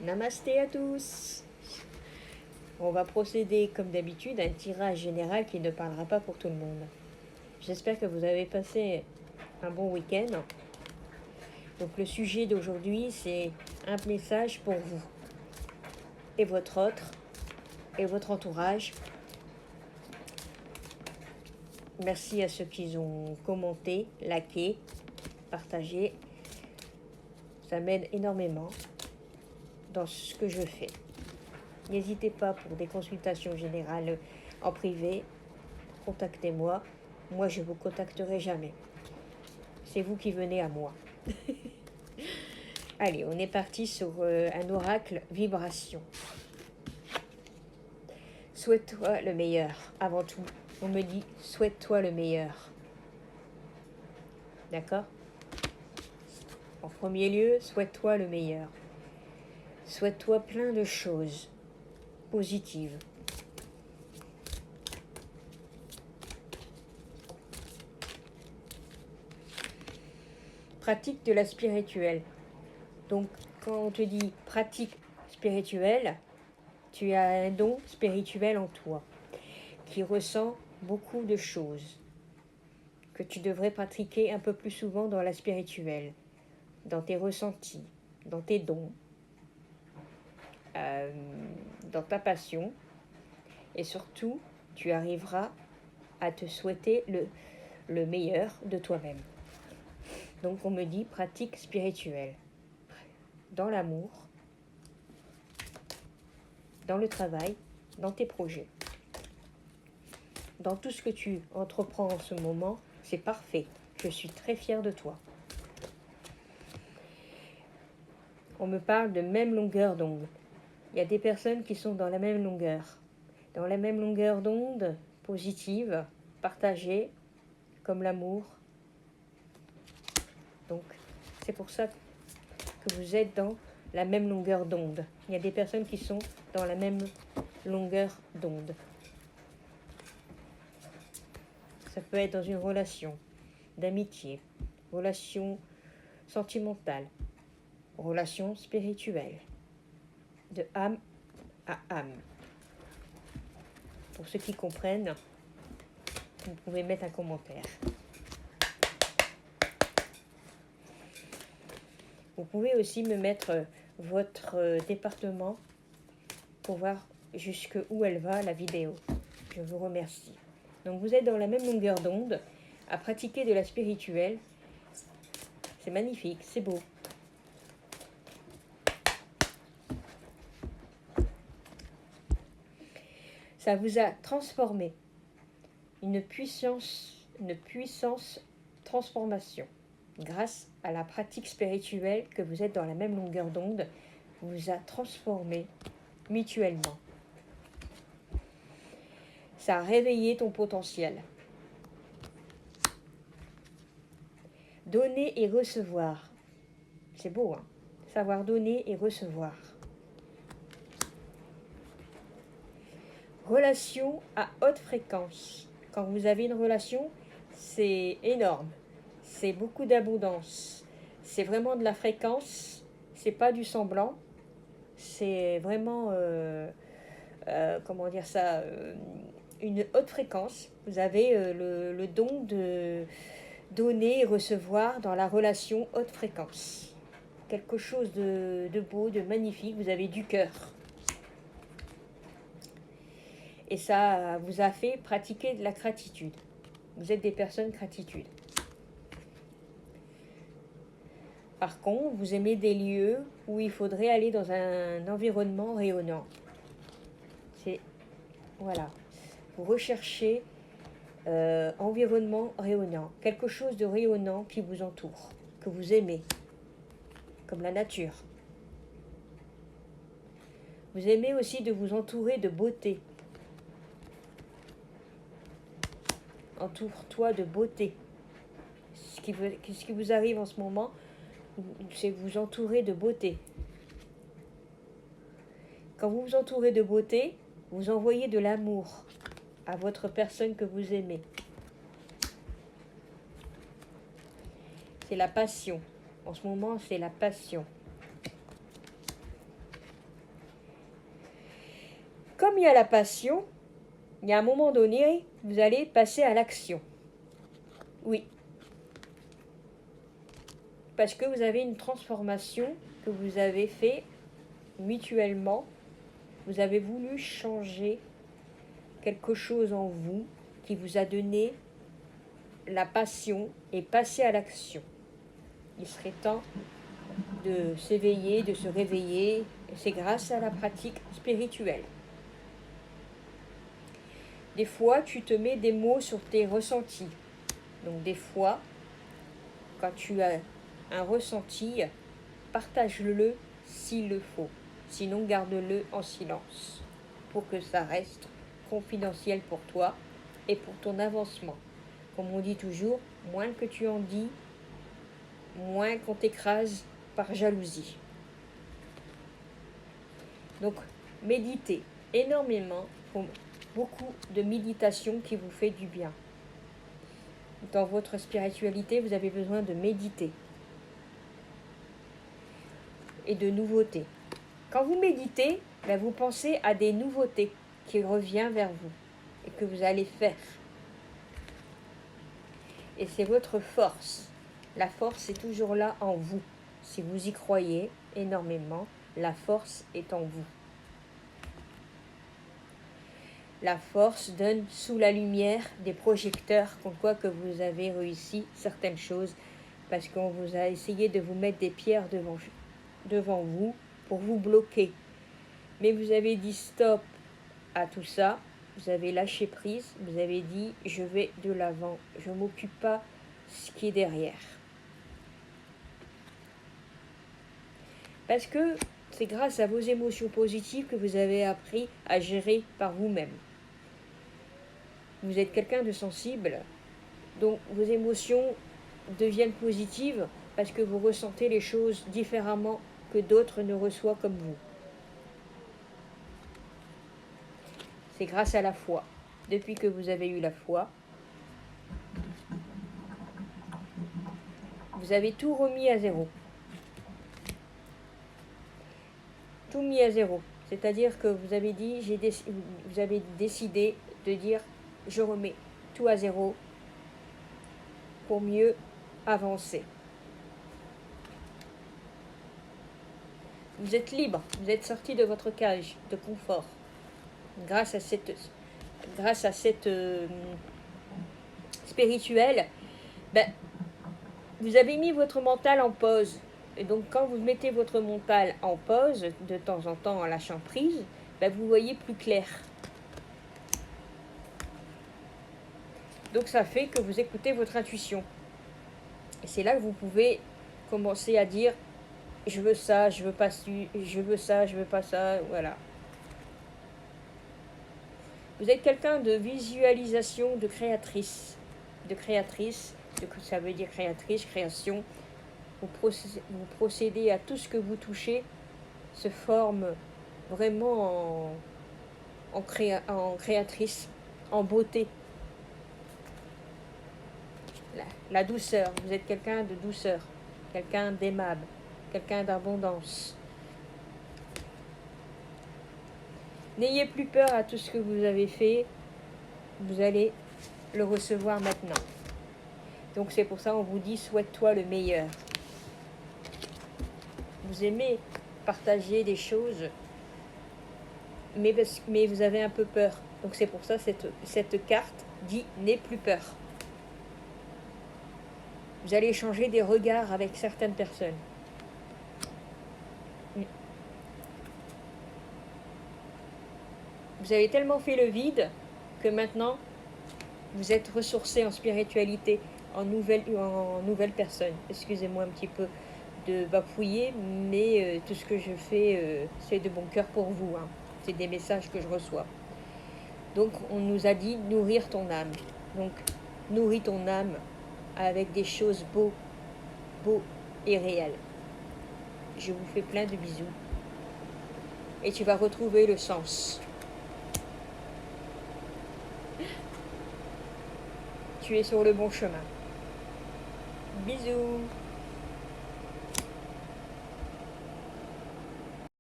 Namasté à tous. On va procéder comme d'habitude à un tirage général qui ne parlera pas pour tout le monde. J'espère que vous avez passé un bon week-end. Donc le sujet d'aujourd'hui, c'est un message pour vous et votre autre et votre entourage. Merci à ceux qui ont commenté, liké, partagé. Ça m'aide énormément dans ce que je fais. N'hésitez pas pour des consultations générales en privé. Contactez-moi. Moi, je ne vous contacterai jamais. C'est vous qui venez à moi. Allez, on est parti sur un oracle vibration. Souhaite-toi le meilleur. Avant tout, on me dit souhaite-toi le meilleur. D'accord? En premier lieu, souhaite-toi le meilleur. Souhaite-toi plein de choses positives. Pratique de la spirituelle. Donc, quand on te dit pratique spirituelle, tu as un don spirituel en toi qui ressent beaucoup de choses que tu devrais pratiquer un peu plus souvent dans la spirituelle, dans tes ressentis, dans tes dons, dans ta passion, et surtout, tu arriveras à te souhaiter le meilleur de toi-même. Donc on me dit pratique spirituelle, dans l'amour, dans le travail, dans tes projets. Dans tout ce que tu entreprends en ce moment, c'est parfait. Je suis très fière de toi. On me parle de même longueur d'onde. Il y a des personnes qui sont dans la même longueur d'onde positive, partagée, comme l'amour. Donc, c'est pour ça que vous êtes dans la même longueur d'onde. Il y a des personnes qui sont dans la même longueur d'onde. Ça peut être dans une relation d'amitié, relation sentimentale, relation spirituelle, de âme à âme. Pour ceux qui comprennent, vous pouvez mettre un commentaire. Vous pouvez aussi me mettre votre département pour voir jusqu'où elle va la vidéo. Je vous remercie. Donc vous êtes dans la même longueur d'onde à pratiquer de la spirituelle. C'est magnifique, c'est beau. Ça vous a transformé. Une puissance transformation. Grâce à la pratique spirituelle que vous êtes dans la même longueur d'onde, vous a transformé mutuellement. Ça a réveillé ton potentiel. Donner et recevoir. C'est beau, hein? Savoir donner et recevoir. Relation à haute fréquence. Quand vous avez une relation, c'est énorme. C'est beaucoup d'abondance. C'est vraiment de la fréquence. C'est pas du semblant. C'est vraiment, comment dire ça, une haute fréquence. Vous avez le don de donner et recevoir dans la relation haute fréquence. Quelque chose de beau, de magnifique. Vous avez du cœur. Et ça vous a fait pratiquer de la gratitude. Vous êtes des personnes gratitude. Par contre, vous aimez des lieux où il faudrait aller dans un environnement rayonnant. Voilà. Vous recherchez environnement rayonnant. Quelque chose de rayonnant qui vous entoure, que vous aimez, comme la nature. Vous aimez aussi de vous entourer de beauté. Entoure-toi de beauté. Ce qui vous arrive en ce moment, c'est vous entourer de beauté. Quand vous vous entourez de beauté, vous envoyez de l'amour à votre personne que vous aimez. C'est la passion. En ce moment, c'est la passion. comme il y a la passion, il y a un moment donné, vous allez passer à l'action. Oui. Parce que vous avez une transformation que vous avez fait mutuellement. Vous avez voulu changer quelque chose en vous qui vous a donné la passion et passer à l'action. Il serait temps de s'éveiller, de se réveiller. Et c'est grâce à la pratique spirituelle. Des fois, tu te mets des mots sur tes ressentis. Donc des fois, quand tu as un ressenti, partage-le s'il le faut. Sinon, garde-le en silence pour que ça reste confidentiel pour toi et pour ton avancement. Comme on dit toujours, moins que tu en dis, moins qu'on t'écrase par jalousie. Donc, méditez énormément, beaucoup de méditation qui vous fait du bien. Dans votre spiritualité, vous avez besoin de méditer et de nouveautés. Quand vous méditez, vous pensez à des nouveautés qui reviennent vers vous et que vous allez faire. Et c'est votre force. La force est toujours là en vous. Si vous y croyez énormément, la force est en vous. La force donne sous la lumière des projecteurs comme quoi que vous avez réussi certaines choses parce qu'on vous a essayé de vous mettre des pierres devant vous pour vous bloquer. Mais vous avez dit stop à tout ça, vous avez lâché prise, vous avez dit je vais de l'avant, je ne m'occupe pas de ce qui est derrière. Parce que c'est grâce à vos émotions positives que vous avez appris à gérer par vous-même. Vous êtes quelqu'un de sensible, donc vos émotions deviennent positives parce que vous ressentez les choses différemment que d'autres ne reçoivent comme vous. C'est grâce à la foi. Depuis que vous avez eu la foi, vous avez tout remis à zéro. Tout mis à zéro. C'est-à-dire que vous avez dit, vous avez décidé de dire je remets tout à zéro pour mieux avancer. Vous êtes libre, vous êtes sorti de votre cage de confort grâce à cette spirituelle. Vous avez mis votre mental en pause. Et donc quand vous mettez votre mental en pause, de temps en temps en lâchant prise, vous voyez plus clair. Donc ça fait que vous écoutez votre intuition. Et c'est là que vous pouvez commencer à dire je veux ça, je veux pas je veux ça, je veux pas ça, voilà. Vous êtes quelqu'un de visualisation, de créatrice. Ça veut dire créatrice, création. Vous procédez à tout ce que vous touchez se forme vraiment en créatrice, en beauté. La douceur, vous êtes quelqu'un de douceur, quelqu'un d'aimable, quelqu'un d'abondance. N'ayez plus peur à tout ce que vous avez fait, vous allez le recevoir maintenant. Donc c'est pour ça qu'on vous dit souhaite-toi le meilleur. Vous aimez partager des choses, mais vous avez un peu peur. Donc c'est pour ça cette carte dit n'aie plus peur. Vous allez échanger des regards avec certaines personnes. Vous avez tellement fait le vide que maintenant, vous êtes ressourcé en spiritualité, en nouvelle personne. Excusez-moi un petit peu de bafouiller, mais tout ce que je fais, c'est de bon cœur pour vous. C'est des messages que je reçois. Donc, on nous a dit nourrir ton âme. Donc, nourris ton âme avec des choses beaux et réelles. Je vous fais plein de bisous. Et tu vas retrouver le sens. Tu es sur le bon chemin. Bisous.